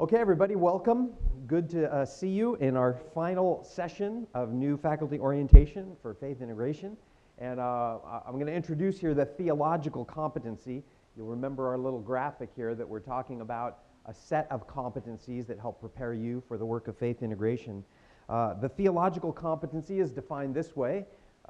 Okay, everybody, welcome. Good to see you in our final session of new faculty orientation for faith integration. And I'm going to introduce here the theological competency. You'll remember our little graphic here that we're talking about a set of competencies that help prepare you for the work of faith integration. The theological competency is defined this way.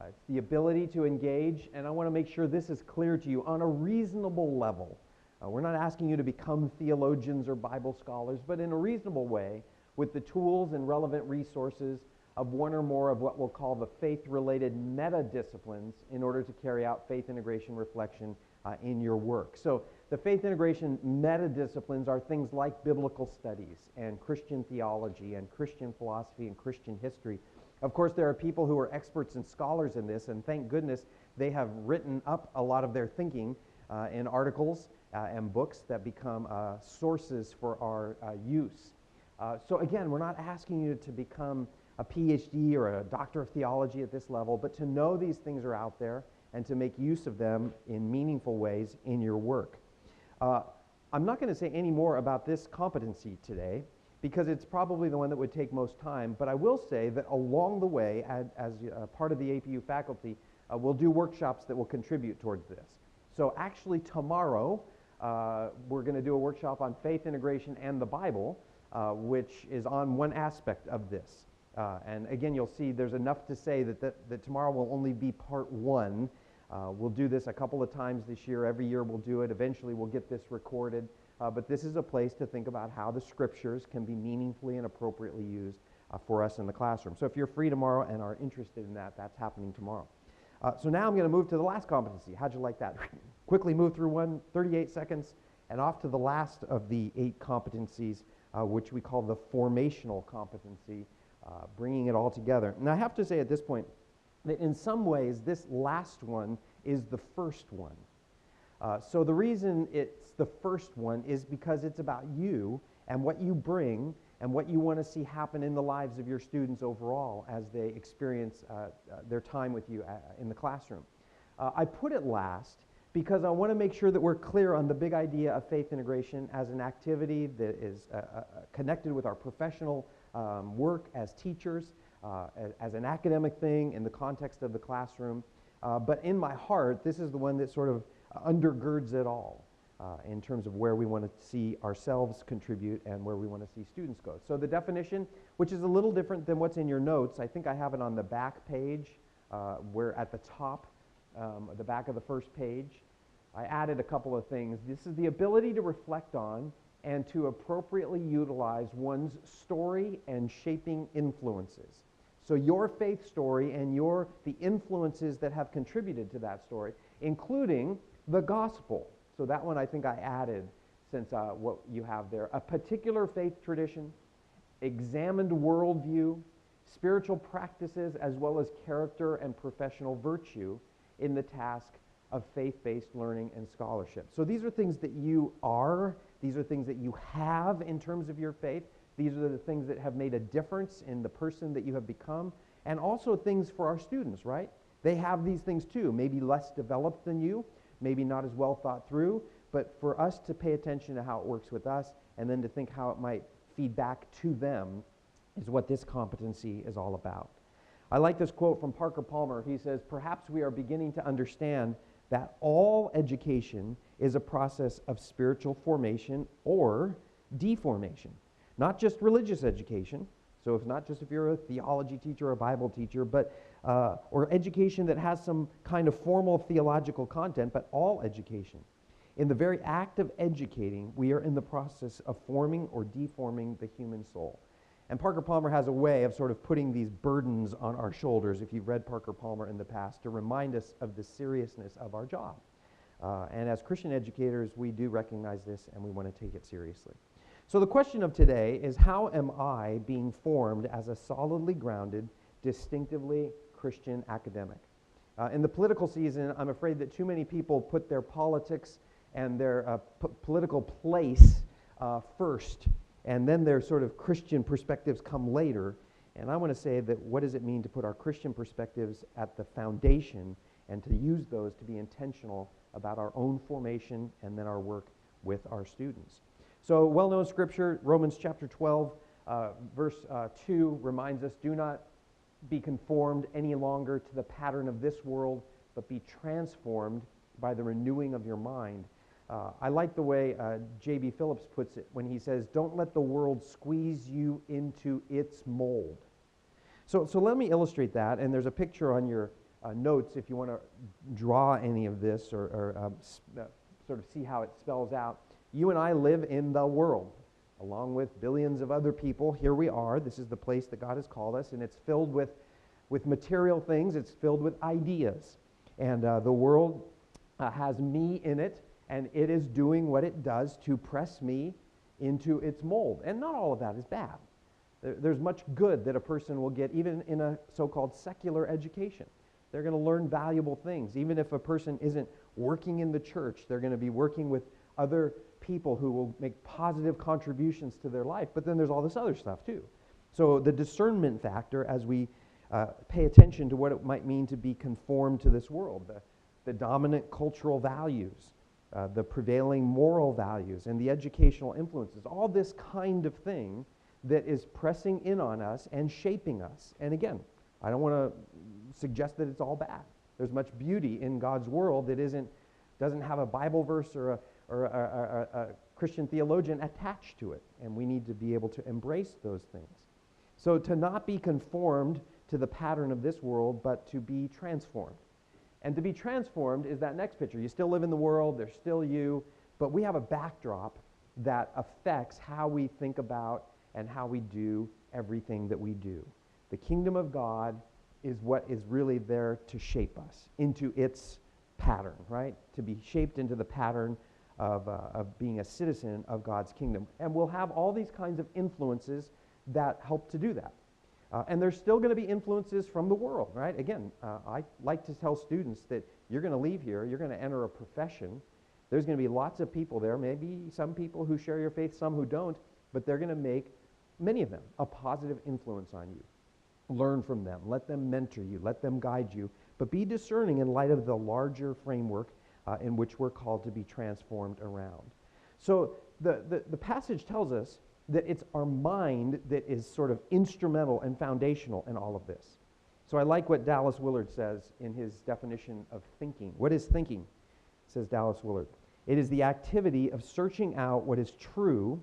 It's the ability to engage, and I want to make sure this is clear to you, on a reasonable level. We're not asking you to become theologians or Bible scholars, but in a reasonable way with the tools and relevant resources of one or more of what we'll call the faith-related meta-disciplines in order to carry out faith integration reflection in your work. So the faith integration meta-disciplines are things like biblical studies and Christian theology and Christian philosophy and Christian history. Of course, there are people who are experts and scholars in this, and thank goodness they have written up a lot of their thinking in articles and books that become sources for our use. So again, we're not asking you to become a PhD or a doctor of theology at this level, but to know these things are out there and to make use of them in meaningful ways in your work. I'm not going to say any more about this competency today because it's probably the one that would take most time, but I will say that along the way, as part of the APU faculty, we'll do workshops that will contribute towards this. So actually tomorrow, we're going to do a workshop on faith integration and the Bible, which is on one aspect of this. And again, you'll see there's enough to say that tomorrow will only be part one. We'll do this a couple of times this year. Every year we'll do it. Eventually we'll get this recorded. But this is a place to think about how the scriptures can be meaningfully and appropriately used for us in the classroom. So if you're free tomorrow and are interested in that, that's happening tomorrow. So now I'm going to move to the last competency. How'd you like that? Quickly move through one, 38 seconds, and off to the last of the 8 competencies, which we call the formational competency, bringing it all together. And I have to say at this point that in some ways this last one is the first one. So the reason it's the first one is because it's about you and what you bring and what you want to see happen in the lives of your students overall as they experience their time with you in the classroom. I put it last because I want to make sure that we're clear on the big idea of faith integration as an activity that is connected with our professional work as teachers, as an academic thing in the context of the classroom. But in my heart, this is the one that sort of undergirds it all. In terms of where we want to see ourselves contribute and where we want to see students go. So the definition, which is a little different than what's in your notes, I think I have it on the back page, where at the top, the back of the first page, I added a couple of things. This is the ability to reflect on and to appropriately utilize one's story and shaping influences. So your faith story and the influences that have contributed to that story, including the gospel. So that one I think I added since what you have there. A particular faith tradition, examined worldview, spiritual practices, as well as character and professional virtue in the task of faith-based learning and scholarship. So these are things that you are. These are things that you have in terms of your faith. These are the things that have made a difference in the person that you have become, and also things for our students, right? They have these things too, maybe less developed than you, maybe not as well thought through, but for us to pay attention to how it works with us and then to think how it might feed back to them is what this competency is all about. I like this quote from Parker Palmer. He says, "Perhaps we are beginning to understand that all education is a process of spiritual formation or deformation. Not just religious education, so it's not just if you're a theology teacher or a Bible teacher, but or education that has some kind of formal theological content, but all education. In the very act of educating, we are in the process of forming or deforming the human soul." And Parker Palmer has a way of sort of putting these burdens on our shoulders, if you've read Parker Palmer in the past, to remind us of the seriousness of our job. And as Christian educators, we do recognize this and we want to take it seriously. So the question of today is, how am I being formed as a solidly grounded, distinctively Christian academic? In the political season, I'm afraid that too many people put their politics and their political place first, and then their sort of Christian perspectives come later. And I want to say that what does it mean to put our Christian perspectives at the foundation and to use those to be intentional about our own formation and then our work with our students. So well-known scripture, Romans chapter 12, verse 2 reminds us, do not be conformed any longer to the pattern of this world, but be transformed by the renewing of your mind. I like the way J.B. Phillips puts it when he says, don't let the world squeeze you into its mold. So let me illustrate that, and there's a picture on your notes if you want to draw any of this or sort of see how it spells out. You and I live in the world, along with billions of other people. Here we are. This is the place that God has called us, and it's filled with material things. It's filled with ideas. And the world has me in it, and it is doing what it does to press me into its mold. And not all of that is bad. There's much good that a person will get even in a so-called secular education. They're going to learn valuable things. Even if a person isn't working in the church, they're going to be working with other people who will make positive contributions to their life. But then there's all this other stuff too. So the discernment factor as we pay attention to what it might mean to be conformed to this world, the dominant cultural values, the prevailing moral values, and the educational influences, all this kind of thing that is pressing in on us and shaping us. And again, I don't want to suggest that it's all bad. There's much beauty in God's world that doesn't have a Bible verse or a Christian theologian attached to it, and we need to be able to embrace those things. So to not be conformed to the pattern of this world, but to be transformed. And to be transformed is that next picture. You still live in the world, there's still you, but we have a backdrop that affects how we think about and how we do everything that we do. The kingdom of God is what is really there to shape us into its pattern, right? To be shaped into the pattern of being a citizen of God's kingdom. And we'll have all these kinds of influences that help to do that. And there's still going to be influences from the world, right? Again, I like to tell students that you're going to leave here, you're going to enter a profession. There's going to be lots of people there, maybe some people who share your faith, some who don't, but they're going to make, many of them, a positive influence on you. Learn from them. Let them mentor you. Let them guide you. But be discerning in light of the larger framework in which we're called to be transformed around. So the passage tells us that it's our mind that is sort of instrumental and foundational in all of this. So I like what Dallas Willard says in his definition of thinking. What is thinking? Says Dallas Willard. It is the activity of searching out what is true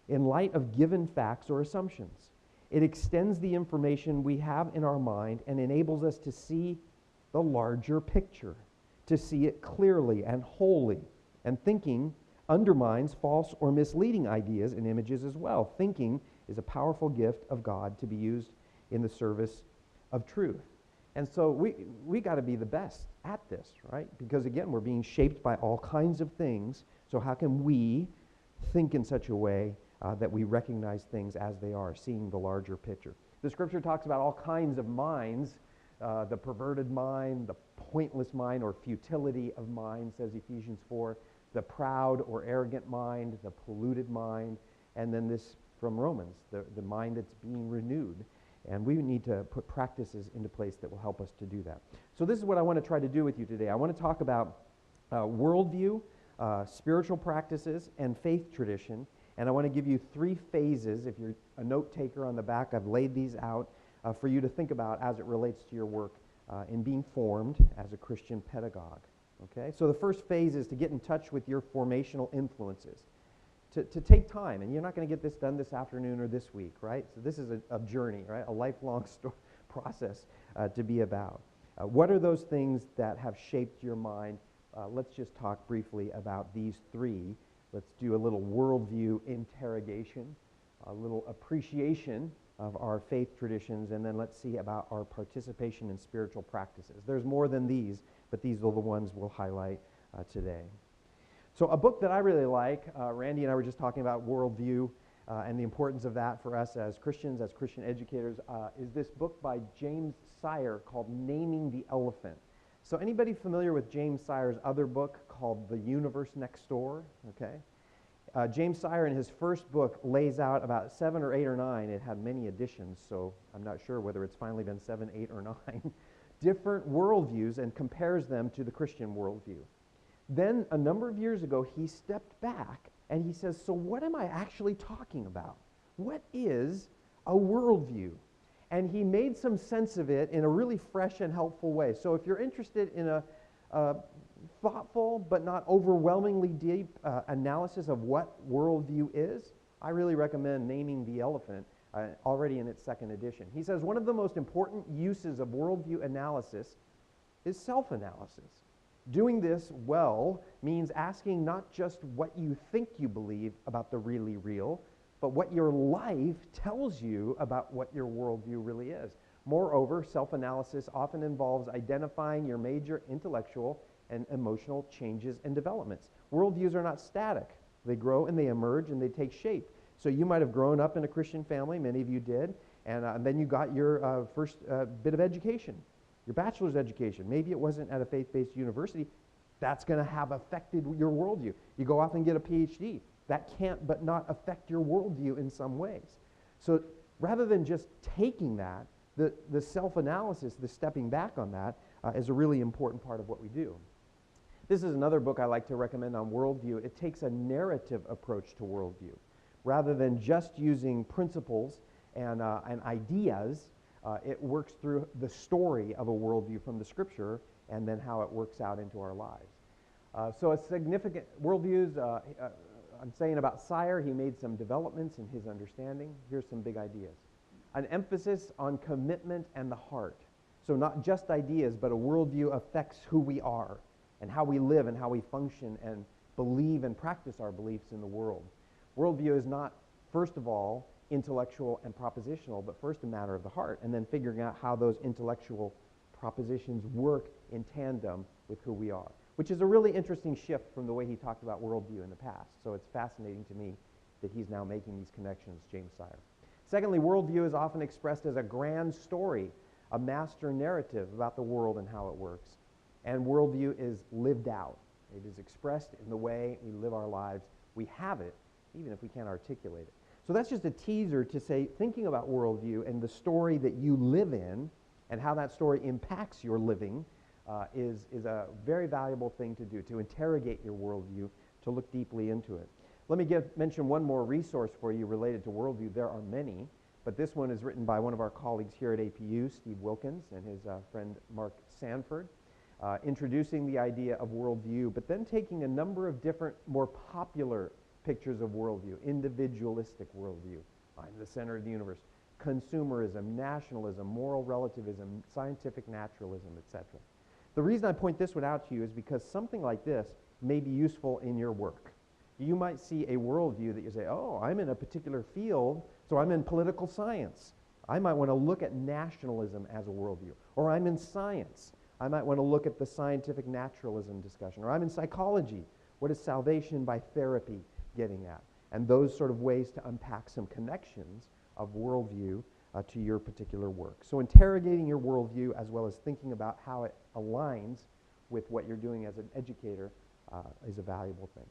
in light of given facts or assumptions. It extends the information we have in our mind and enables us to see the larger picture, to see it clearly and wholly. And thinking undermines false or misleading ideas and images as well. Thinking is a powerful gift of God to be used in the service of truth. And so we got to be the best at this, right? Because again, we're being shaped by all kinds of things. So how can we think in such a way that we recognize things as they are, seeing the larger picture? The scripture talks about all kinds of minds, the perverted mind, the pointless mind or futility of mind, says Ephesians 4, the proud or arrogant mind, the polluted mind, and then this from Romans, the mind that's being renewed. And we need to put practices into place that will help us to do that. So this is what I want to try to do with you today. I want to talk about worldview, spiritual practices, and faith tradition. And I want to give you 3 phases. If you're a note taker on the back, I've laid these out for you to think about as it relates to your work in being formed as a Christian pedagogue. Okay? So the first phase is to get in touch with your formational influences. To take time, and you're not going to get this done this afternoon or this week, right? So this is a journey, right? A lifelong process to be about. What are those things that have shaped your mind? Let's just talk briefly about these 3. Let's do a little worldview interrogation, a little appreciation of our faith traditions, and then let's see about our participation in spiritual practices. There's more than these, but these are the ones we'll highlight today. So a book that I really like, Randy and I were just talking about worldview and the importance of that for us as Christians, as Christian educators, is this book by James Sire called Naming the Elephant. So anybody familiar with James Sire's other book called The Universe Next Door? Okay. James Sire in his first book lays out about 7 or 8 or 9, it had many editions, so I'm not sure whether it's finally been 7, 8, or 9, different worldviews and compares them to the Christian worldview. Then, a number of years ago, he stepped back And he says, so what am I actually talking about? What is a worldview? And he made some sense of it in a really fresh and helpful way. So if you're interested in a thoughtful but not overwhelmingly deep analysis of what worldview is, I really recommend Naming the Elephant, already in its second edition. He says one of the most important uses of worldview analysis is self-analysis. Doing this well means asking not just what you think you believe about the really real, but what your life tells you about what your worldview really is. Moreover, self-analysis often involves identifying your major intellectual and emotional changes and developments. Worldviews are not static. They grow and they emerge and they take shape. So you might have grown up in a Christian family, many of you did, and then you got your first bit of education, your bachelor's education. Maybe it wasn't at a faith-based university. That's going to have affected your worldview. You go off and get a PhD. That can't but not affect your worldview in some ways. So rather than just taking that, the self-analysis, the stepping back on that, is a really important part of what we do. This is another book I like to recommend on worldview. It takes a narrative approach to worldview. Rather than just using principles and ideas, it works through the story of a worldview from the Scripture and then how it works out into our lives. So a significant worldviews, I'm saying about Sire, he made some developments in his understanding. Here's some big ideas. An emphasis on commitment and the heart. So not just ideas, but a worldview affects who we are and how we live and how we function and believe and practice our beliefs in the world. Worldview is not, first of all, intellectual and propositional, but first a matter of the heart, and then figuring out how those intellectual propositions work in tandem with who we are, which is a really interesting shift from the way he talked about worldview in the past. So it's fascinating to me that he's now making these connections, James Sire. Secondly, worldview is often expressed as a grand story, a master narrative about the world and how it works. And worldview is lived out. It is expressed in the way we live our lives. We have it, even if we can't articulate it. So that's just a teaser to say, thinking about worldview and the story that you live in and how that story impacts your living is a very valuable thing to do, to interrogate your worldview, to look deeply into it. Let me mention one more resource for you related to worldview. There are many, but this one is written by one of our colleagues here at APU, Steve Wilkins, and his friend Mark Sanford, introducing the idea of worldview, but then taking a number of different, more popular pictures of worldview, individualistic worldview, I'm the center of the universe, consumerism, nationalism, moral relativism, scientific naturalism, etc. The reason I point this one out to you is because something like this may be useful in your work. You might see a worldview that you say, oh, I'm in a particular field, so I'm in political science. I might want to look at nationalism as a worldview. Or I'm in science. I might want to look at the scientific naturalism discussion. Or I'm in psychology. What is salvation by therapy getting at? And those sort of ways to unpack some connections of worldview to your particular work. So interrogating your worldview as well as thinking about how it aligns with what you're doing as an educator is a valuable thing.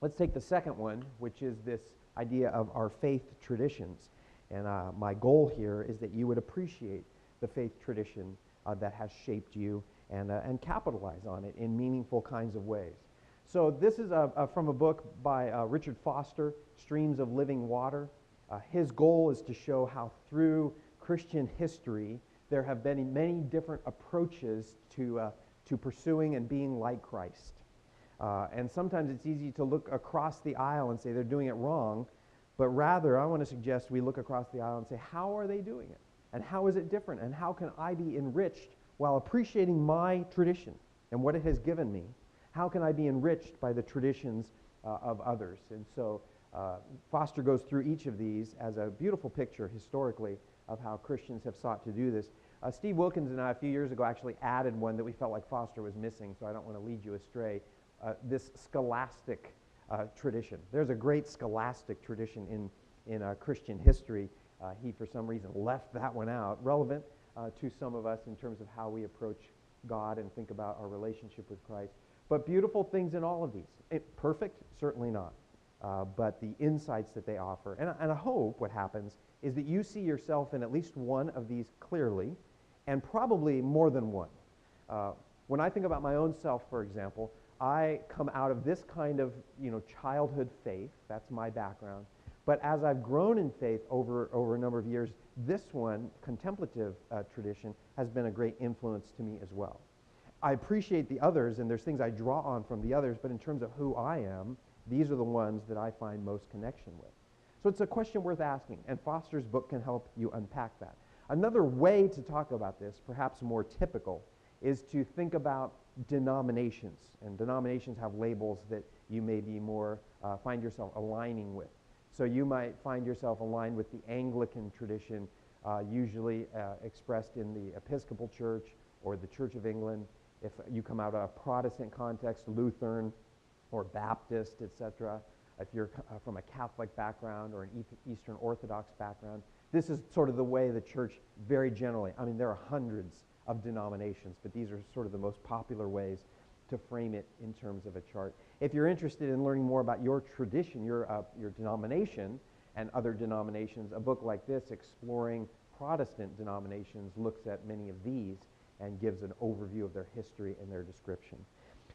Let's take the second one, which is this idea of our faith traditions. And my goal here is that you would appreciate the faith tradition that has shaped you and capitalize on it in meaningful kinds of ways. So this is from a book by Richard Foster, Streams of Living Water. His goal is to show how through Christian history there have been many different approaches to pursuing and being like Christ. And sometimes it's easy to look across the aisle and say they're doing it wrong, but rather I want to suggest we look across the aisle and say, how are they doing it? And how is it different? And how can I be enriched while appreciating my tradition and what it has given me? How can I be enriched by the traditions of others? And so Foster goes through each of these as a beautiful picture historically of how Christians have sought to do this. Steve Wilkins and I a few years ago actually added one that we felt like Foster was missing, so I don't want to lead you astray. This scholastic tradition. There's a great scholastic tradition in Christian history. He, for some reason, left that one out, relevant to some of us in terms of how we approach God and think about our relationship with Christ. But beautiful things in all of these. Perfect? Certainly not. But the insights that they offer. And I hope what happens is that you see yourself in at least one of these clearly, and probably more than one. When I think about my own self, for example, I come out of this kind of, childhood faith. That's my background. But as I've grown in faith over a number of years, this one, contemplative tradition, has been a great influence to me as well. I appreciate the others, and there's things I draw on from the others, but in terms of who I am, these are the ones that I find most connection with. So it's a question worth asking, and Foster's book can help you unpack that. Another way to talk about this, perhaps more typical, is to think about denominations. And denominations have labels that you may be more, find yourself aligning with. So you might find yourself aligned with the Anglican tradition, usually expressed in the Episcopal Church or the Church of England. If you come out of a Protestant context, Lutheran or Baptist, etc. If you're from a Catholic background or an Eastern Orthodox background, this is sort of the way the church very generally, I mean, there are hundreds of denominations, but these are sort of the most popular ways to frame it in terms of a chart. If you're interested in learning more about your tradition, your denomination, and other denominations, a book like this, Exploring Protestant Denominations, looks at many of these and gives an overview of their history and their description.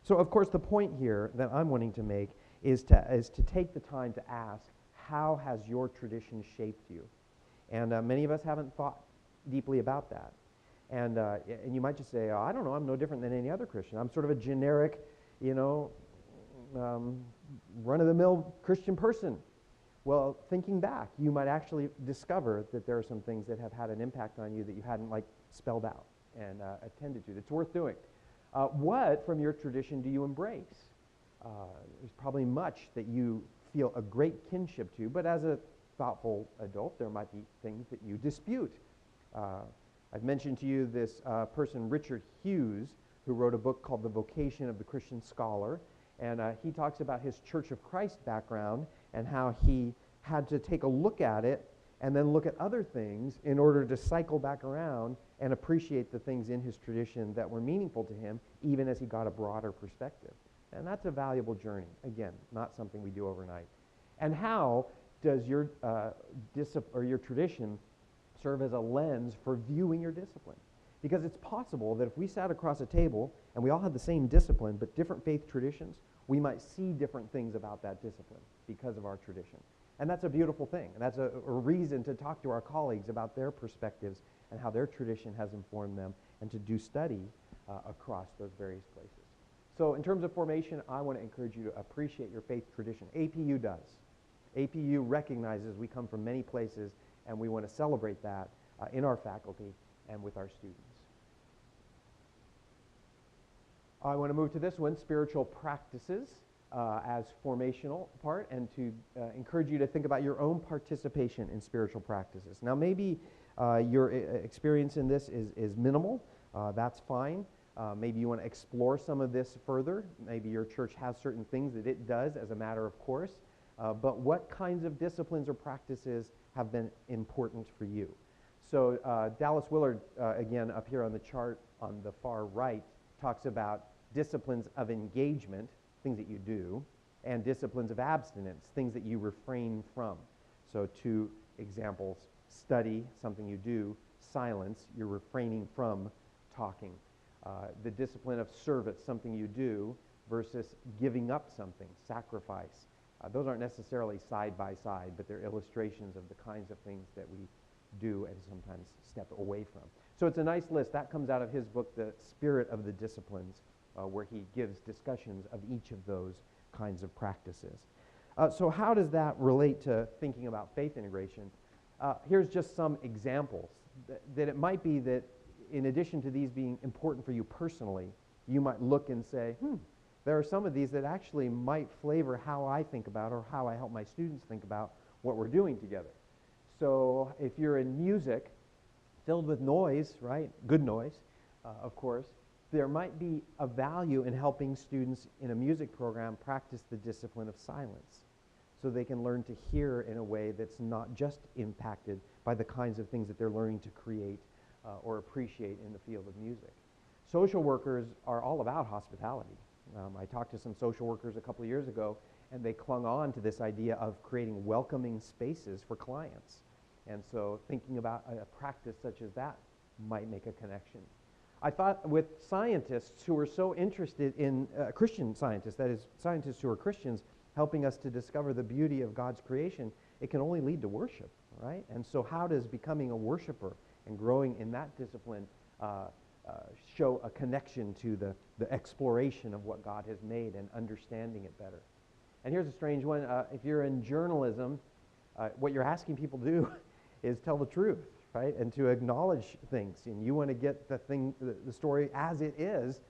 So, of course, the point here that I'm wanting to make is to take the time to ask, how has your tradition shaped you? And many of us haven't thought deeply about that. And you might just say, oh, I don't know, I'm no different than any other Christian. I'm sort of a generic, run-of-the-mill Christian person. Well, thinking back, you might actually discover that there are some things that have had an impact on you that you hadn't spelled out and attended to. It's worth doing. What from your tradition do you embrace? There's probably much that you feel a great kinship to, but as a thoughtful adult, there might be things that you dispute. I've mentioned to you this person, Richard Hughes, who wrote a book called The Vocation of the Christian Scholar, and he talks about his Church of Christ background and how he had to take a look at it and then look at other things in order to cycle back around and appreciate the things in his tradition that were meaningful to him, even as he got a broader perspective. And that's a valuable journey. Again, not something we do overnight. And how does your tradition serve as a lens for viewing your discipline? Because it's possible that if we sat across a table and we all had the same discipline but different faith traditions, we might see different things about that discipline because of our tradition. And that's a beautiful thing. And that's a reason to talk to our colleagues about their perspectives and how their tradition has informed them, and to do study across those various places. So in terms of formation, I want to encourage you to appreciate your faith tradition. APU does. APU recognizes we come from many places, and we want to celebrate that in our faculty and with our students. I want to move to this one, spiritual practices, as formational part, and to encourage you to think about your own participation in spiritual practices. Now, maybe your experience in this is minimal. That's fine. Maybe you want to explore some of this further. Maybe your church has certain things that it does as a matter of course. But what kinds of disciplines or practices have been important for you? So Dallas Willard, again, up here on the chart on the far right, talks about disciplines of engagement, things that you do, and disciplines of abstinence, things that you refrain from. So 2 examples: study, something you do; silence, you're refraining from talking. The discipline of service, something you do, versus giving up something, sacrifice. Those aren't necessarily side by side, but they're illustrations of the kinds of things that we do and sometimes step away from. So it's a nice list. That comes out of his book, The Spirit of the Disciplines, where he gives discussions of each of those kinds of practices. So how does that relate to thinking about faith integration? Here's just some examples that it might be that in addition to these being important for you personally, you might look and say, there are some of these that actually might flavor how I think about or how I help my students think about what we're doing together. So if you're in music, filled with noise, right? Good noise, of course, there might be a value in helping students in a music program practice the discipline of silence so they can learn to hear in a way that's not just impacted by the kinds of things that they're learning to create or appreciate in the field of music. Social workers are all about hospitality. I talked to some social workers a couple of years ago, and they clung on to this idea of creating welcoming spaces for clients. And so thinking about a practice such as that might make a connection. I thought with scientists who are so interested in Christian scientists, that is, scientists who are Christians, helping us to discover the beauty of God's creation, it can only lead to worship, right? And so how does becoming a worshiper and growing in that discipline show a connection to the exploration of what God has made and understanding it better? And here's a strange one. If you're in journalism, what you're asking people to do is tell the truth, right? And to acknowledge things. And you want to get the story as it is.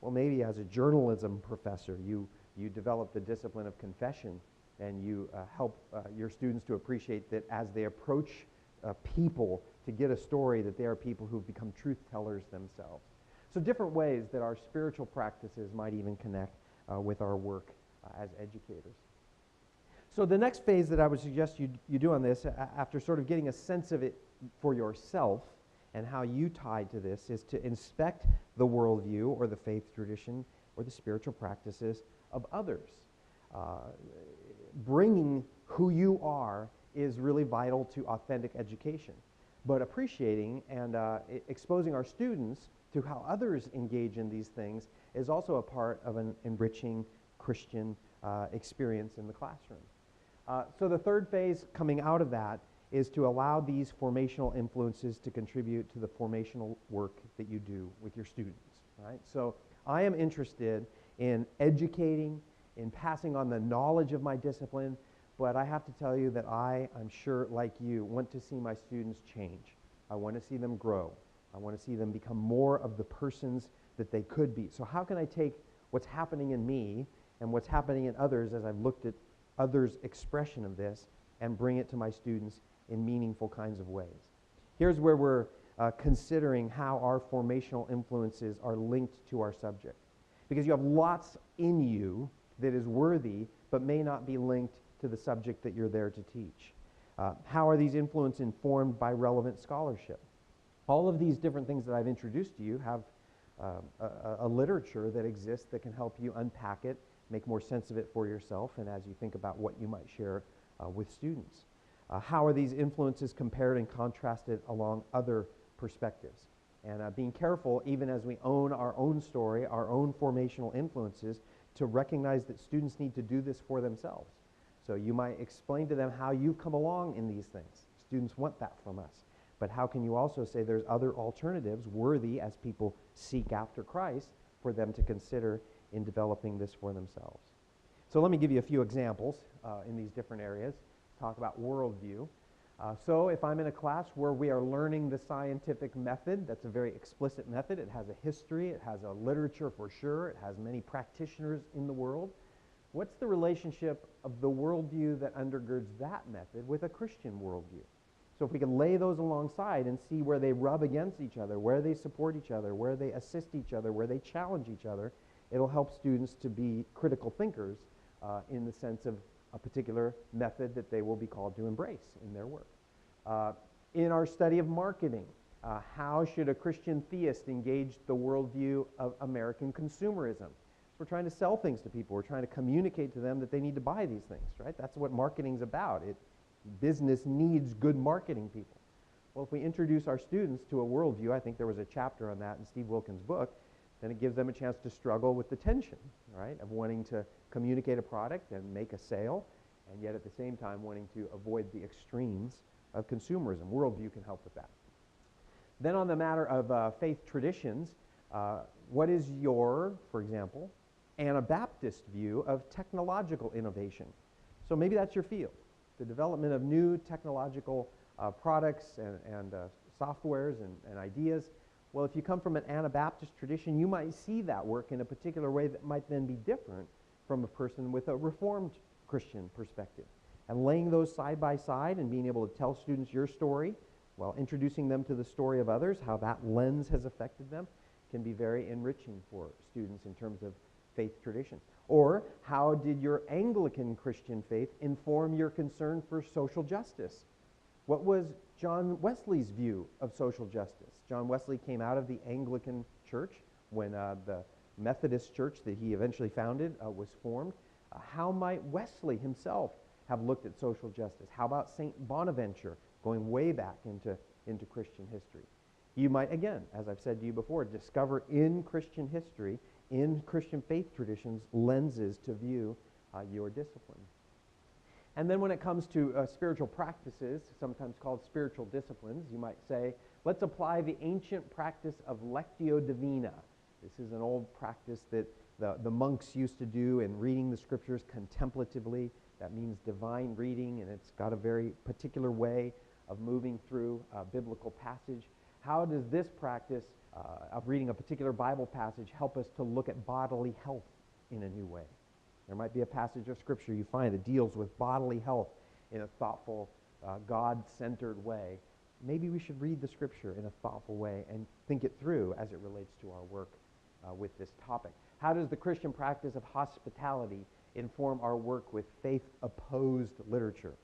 Well, maybe as a journalism professor, you develop the discipline of confession, and you help your students to appreciate that as they approach people to get a story, that they are people who've become truth tellers themselves. So different ways that our spiritual practices might even connect with our work as educators. So the next phase that I would suggest you do on this, after sort of getting a sense of it for yourself and how you tie to this, is to inspect the worldview or the faith tradition or the spiritual practices of others. Bringing who you are is really vital to authentic education, but appreciating and exposing our students to how others engage in these things is also a part of an enriching Christian experience in the classroom. So the third phase coming out of that is to allow these formational influences to contribute to the formational work that you do with your students, right? So I am interested in educating, in passing on the knowledge of my discipline, but I have to tell you that I'm sure, like you, want to see my students change. I want to see them grow. I want to see them become more of the persons that they could be. So how can I take what's happening in me and what's happening in others as I've looked at others' expression of this and bring it to my students in meaningful kinds of ways? Here's where we're considering how our formational influences are linked to our subject. Because you have lots in you that is worthy, but may not be linked to the subject that you're there to teach. How are these influences informed by relevant scholarship? All of these different things that I've introduced to you have a literature that exists that can help you unpack it, make more sense of it for yourself, and as you think about what you might share with students. How are these influences compared and contrasted along other perspectives? And being careful, even as we own our own story, our own formational influences, to recognize that students need to do this for themselves. So you might explain to them how you've come along in these things. Students want that from us. But how can you also say there's other alternatives worthy, as people seek after Christ, for them to consider in developing this for themselves? So let me give you a few examples in these different areas. Talk about worldview. So if I'm in a class where we are learning the scientific method, that's a very explicit method. It has a history, it has a literature for sure, it has many practitioners in the world. What's the relationship of the worldview that undergirds that method with a Christian worldview? So if we can lay those alongside and see where they rub against each other, where they support each other, where they assist each other, where they challenge each other, it'll help students to be critical thinkers in the sense of a particular method that they will be called to embrace in their work. In our study of marketing, how should a Christian theist engage the worldview of American consumerism? We're trying to sell things to people. We're trying to communicate to them that they need to buy these things, right? That's what marketing's about. Business needs good marketing people. Well, if we introduce our students to a worldview, I think there was a chapter on that in Steve Wilkins' book, then it gives them a chance to struggle with the tension, right, of wanting to communicate a product and make a sale, and yet at the same time wanting to avoid the extremes of consumerism. Worldview can help with that. Then on the matter of faith traditions, what is your, for example, Anabaptist view of technological innovation? So maybe that's your field, the development of new technological products and softwares and ideas. Well, if you come from an Anabaptist tradition, you might see that work in a particular way that might then be different from a person with a Reformed Christian perspective. And laying those side by side and being able to tell students your story while introducing them to the story of others, how that lens has affected them, can be very enriching for students in terms of faith tradition. Or how did your Anglican Christian faith inform your concern for social justice? What was John Wesley's view of social justice? John Wesley came out of the Anglican Church when the Methodist Church that he eventually founded was formed. How might Wesley himself have looked at social justice? How about St. Bonaventure, going way back into Christian history? You might, again, as I've said to you before, discover in Christian history, in Christian faith traditions, lenses to view your discipline. And then when it comes to spiritual practices, sometimes called spiritual disciplines, you might say, let's apply the ancient practice of lectio divina. This is an old practice that the monks used to do in reading the scriptures contemplatively. That means divine reading, and it's got a very particular way of moving through a biblical passage. How does this practice of reading a particular Bible passage help us to look at bodily health in a new way? There might be a passage of Scripture you find that deals with bodily health in a thoughtful, God-centered way. Maybe we should read the Scripture in a thoughtful way and think it through as it relates to our work with this topic. How does the Christian practice of hospitality inform our work with faith-opposed literature?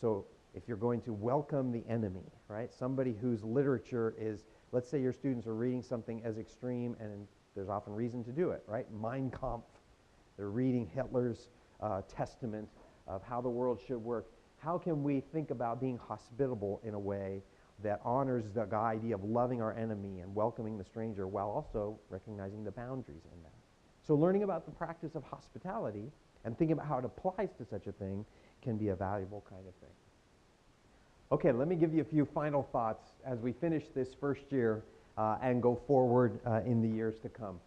So if you're going to welcome the enemy, right, somebody whose literature is, let's say your students are reading something as extreme, and there's often reason to do it, right? Mein Kampf. They're reading Hitler's testament of how the world should work. How can we think about being hospitable in a way that honors the idea of loving our enemy and welcoming the stranger while also recognizing the boundaries in that? So learning about the practice of hospitality and thinking about how it applies to such a thing can be a valuable kind of thing. Okay, let me give you a few final thoughts as we finish this first year and go forward in the years to come.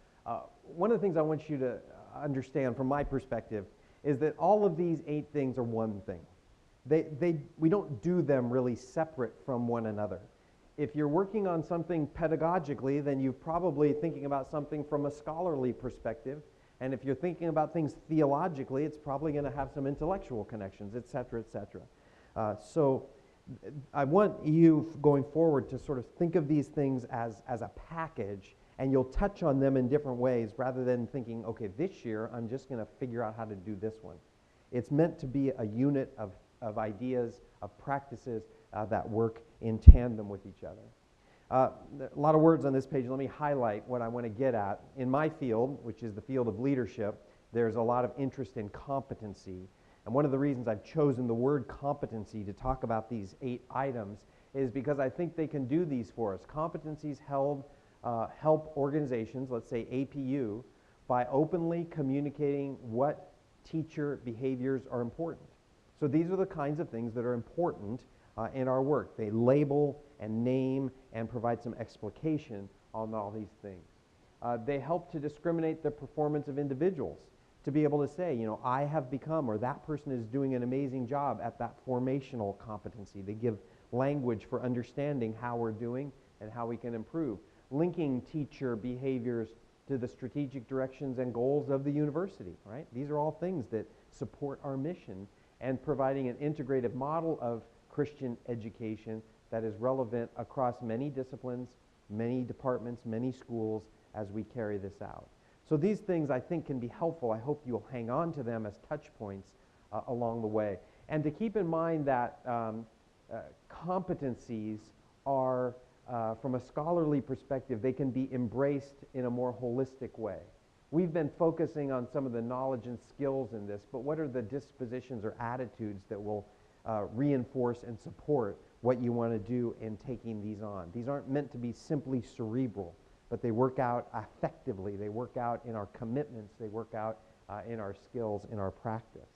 One of the things I want you to understand from my perspective is that all of these 8 things are one thing. We don't do them really separate from one another. If you're working on something pedagogically, then you're probably thinking about something from a scholarly perspective. And if you're thinking about things theologically, it's probably going to have some intellectual connections, et cetera, et cetera. So I want you going forward to sort of think of these things as a package, and you'll touch on them in different ways rather than thinking, okay, this year I'm just going to figure out how to do this one. It's meant to be a unit of ideas, of practices that work in tandem with each other. A lot of words on this page. Let me highlight what I want to get at. In my field, which is the field of leadership, there's a lot of interest in competency. And one of the reasons I've chosen the word competency to talk about these 8 items is because I think they can do these for us. Competencies help organizations, let's say APU, by openly communicating what teacher behaviors are important. So these are the kinds of things that are important in our work. They label and name and provide some explication on all these things. They help to discriminate the performance of individuals, to be able to say, you know, I have become, or that person is doing an amazing job at that formational competency. They give language for understanding how we're doing and how we can improve. Linking teacher behaviors to the strategic directions and goals of the university, right? These are all things that support our mission and providing an integrative model of Christian education that is relevant across many disciplines, many departments, many schools as we carry this out. So these things I think can be helpful. I hope you'll hang on to them as touch points along the way. And to keep in mind that competencies are, from a scholarly perspective, they can be embraced in a more holistic way. We've been focusing on some of the knowledge and skills in this, but what are the dispositions or attitudes that will reinforce and support what you want to do in taking these on? These aren't meant to be simply cerebral, but they work out effectively. They work out in our commitments. They work out in our skills, in our practice.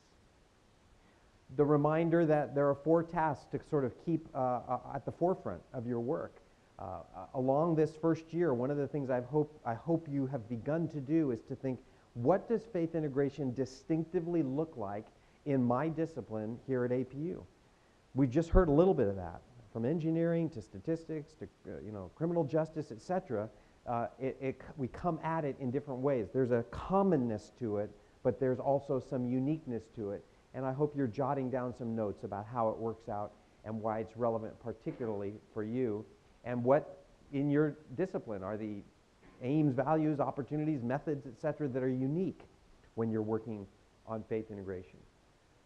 The reminder that there are 4 tasks to sort of keep at the forefront of your work. Along this first year, one of the things I hope you have begun to do is to think, what does faith integration distinctively look like in my discipline here at APU? We just heard a little bit of that, from engineering to statistics to criminal justice, etc. We come at it in different ways. There's a commonness to it, but there's also some uniqueness to it. And I hope you're jotting down some notes about how it works out and why it's relevant particularly for you, and what in your discipline are the aims, values, opportunities, methods, etc. that are unique when you're working on faith integration.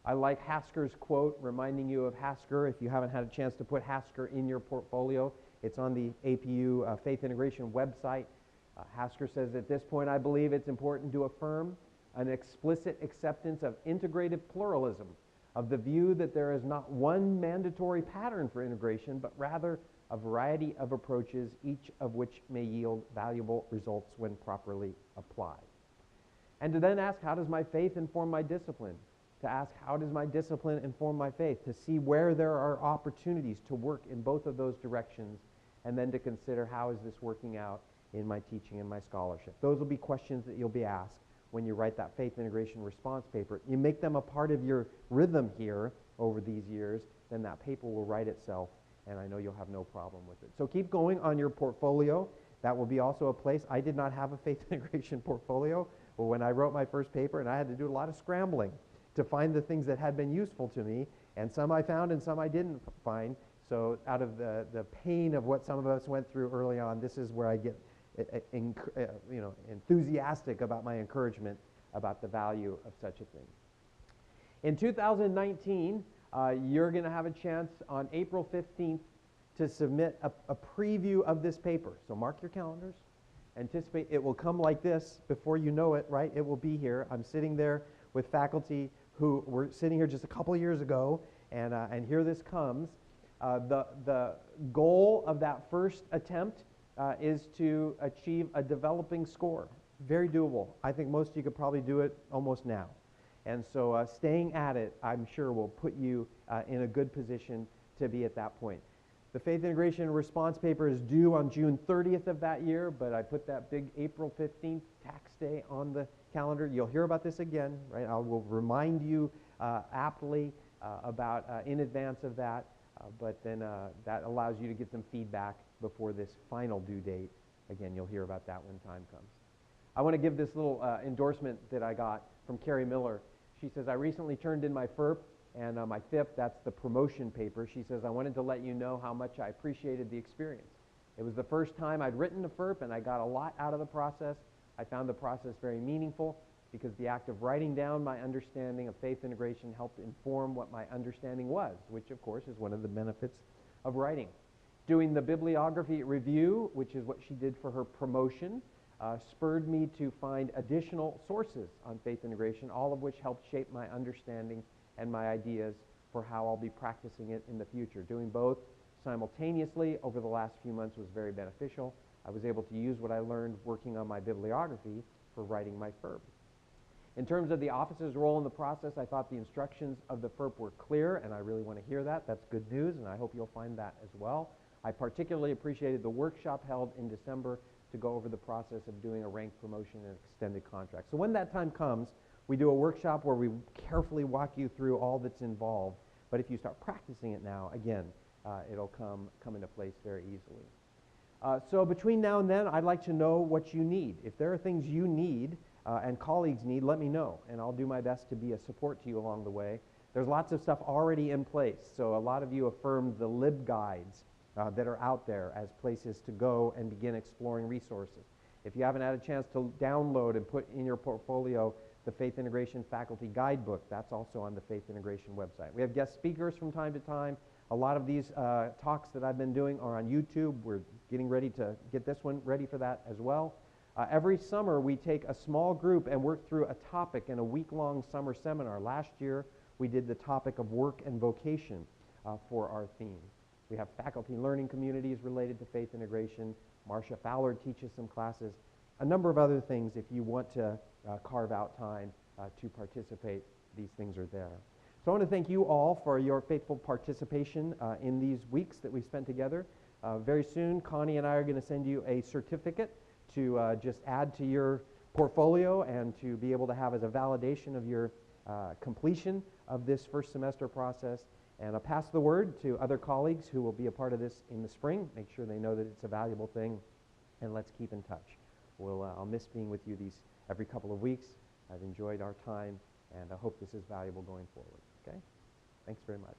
I like Hasker's quote, reminding you of Hasker. If you haven't had a chance to put Hasker in your portfolio, it's on the APU Faith Integration website. Hasker says, at this point, I believe it's important to affirm an explicit acceptance of integrative pluralism, of the view that there is not one mandatory pattern for integration, but rather a variety of approaches, each of which may yield valuable results when properly applied. And to then ask, how does my faith inform my discipline? To ask, how does my discipline inform my faith? To see where there are opportunities to work in both of those directions, and then to consider, how is this working out in my teaching and my scholarship? Those will be questions that you'll be asked when you write that faith integration response paper. You make them a part of your rhythm here over these years, then that paper will write itself, and I know you'll have no problem with it. So keep going on your portfolio. That will be also a place. I did not have a faith integration portfolio when I wrote my first paper, and I had to do a lot of scrambling to find the things that had been useful to me, and some I found and some I didn't find. So out of the pain of what some of us went through early on, this is where I get enthusiastic about my encouragement about the value of such a thing. In 2019, you're going to have a chance on April 15th to submit a preview of this paper. So mark your calendars. Anticipate it will come like this before you know it, right? It will be here. I'm sitting there with faculty who were sitting here just a couple of years ago, and here this comes. The goal of that first attempt is to achieve a developing score. Very doable. I think most of you could probably do it almost now. And so staying at it, I'm sure, will put you in a good position to be at that point. The Faith Integration Response paper is due on June 30th of that year, but I put that big April 15th tax day on the calendar. You'll hear about this again, right? I will remind you aptly about in advance of that, but then that allows you to get some feedback before this final due date. Again, you'll hear about that when time comes. I want to give this little endorsement that I got from Carrie Miller. She says, I recently turned in my FERP and my FIP, that's the promotion paper. She says, I wanted to let you know how much I appreciated the experience. It was the first time I'd written a FERP, and I got a lot out of the process. I found the process very meaningful because the act of writing down my understanding of faith integration helped inform what my understanding was, which of course is one of the benefits of writing. Doing the bibliography review, which is what she did for her promotion, spurred me to find additional sources on faith integration, all of which helped shape my understanding and my ideas for how I'll be practicing it in the future. Doing both simultaneously over the last few months was very beneficial. I was able to use what I learned working on my bibliography for writing my FERP. In terms of the office's role in the process, I thought the instructions of the FERP were clear, and I really want to hear that. That's good news, and I hope you'll find that as well. I particularly appreciated the workshop held in December to go over the process of doing a ranked promotion and extended contract. So when that time comes, we do a workshop where we carefully walk you through all that's involved. But if you start practicing it now, again, it'll come into place very easily. So between now and then, I'd like to know what you need. If there are things you need and colleagues need, let me know, and I'll do my best to be a support to you along the way. There's lots of stuff already in place. So a lot of you affirmed the LibGuides that are out there as places to go and begin exploring resources. If you haven't had a chance to download and put in your portfolio the Faith Integration Faculty Guidebook, that's also on the Faith Integration website. We have guest speakers from time to time. A lot of these talks that I've been doing are on YouTube. We're getting ready to get this one ready for that as well. Every summer, we take a small group and work through a topic in a week-long summer seminar. Last year, we did the topic of work and vocation for our theme. We have faculty learning communities related to faith integration. Marcia Fowler teaches some classes. A number of other things. If you want to carve out time to participate, these things are there. So I want to thank you all for your faithful participation in these weeks that we spent together. Very soon, Connie and I are going to send you a certificate to just add to your portfolio and to be able to have as a validation of your completion of this first semester process. And I'll pass the word to other colleagues who will be a part of this in the spring. Make sure they know that it's a valuable thing, and let's keep in touch. I'll miss being with you these every couple of weeks. I've enjoyed our time, and I hope this is valuable going forward. Okay? Thanks very much.